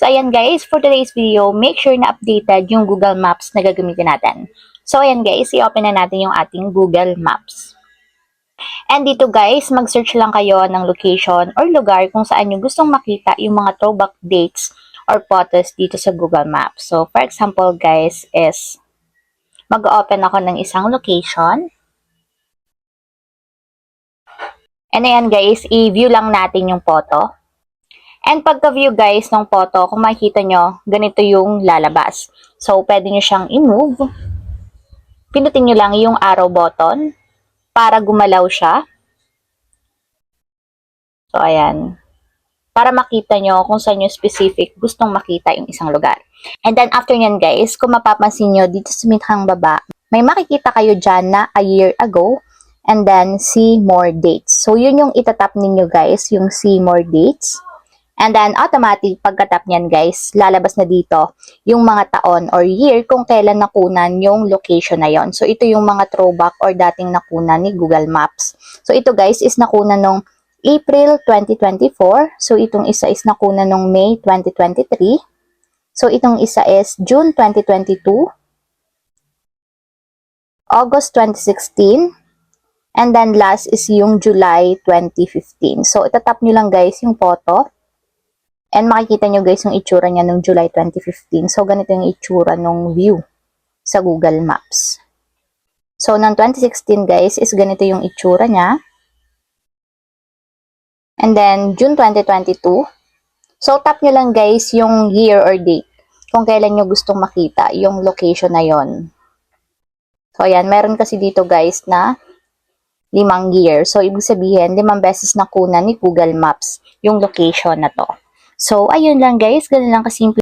So, ayan guys, for today's video, make sure na updated yung Google Maps na gagamitin natin. So, ayan guys, i-open na natin yung ating Google Maps. And dito guys, mag-search lang kayo ng location or lugar kung saan nyo gustong makita yung mga throwback dates or photos dito sa Google Maps. So, for example guys, is mag-open ako ng isang location. And ayan guys, i-view lang natin yung photo. And pagka-view guys ng photo, kung makikita nyo, ganito yung lalabas. So, pwede nyo siyang i-move. Pinutin nyo lang yung arrow button para gumalaw siya. So, ayan. Para makita nyo kung saan nyo specific gustong makita yung isang lugar. And then, after nyan guys, kung mapapansin nyo, dito sa mithang baba, may makikita kayo dyan na a year ago. And then, see more dates. So, yun yung itatap ninyo guys, yung see more dates. And then, automatic, pagkatap niyan guys, lalabas na dito yung mga taon or year kung kailan nakunan yung location na yon. So, ito yung mga throwback or dating nakunan ni Google Maps. So, ito guys is nakunan nung April 2024. So, itong isa is nakunan nung May 2023. So, itong isa is June 2022, August 2016, and then last is yung July 2015. So, itatap nyo lang guys yung photo. And makikita nyo guys yung itsura niya nung July 2015. So, ganito yung itsura nung view sa Google Maps. So, ng 2016 guys is ganito yung itsura niya. And then, June 2022. So, tap nyo lang guys yung year or date kung kailan nyo gustong makita yung location na yon. So, ayan. Meron kasi dito guys na 5 year. So, ibig sabihin, 5 beses nakunan ni Google Maps yung location na to. So, ayun lang guys. Ganun lang kasimple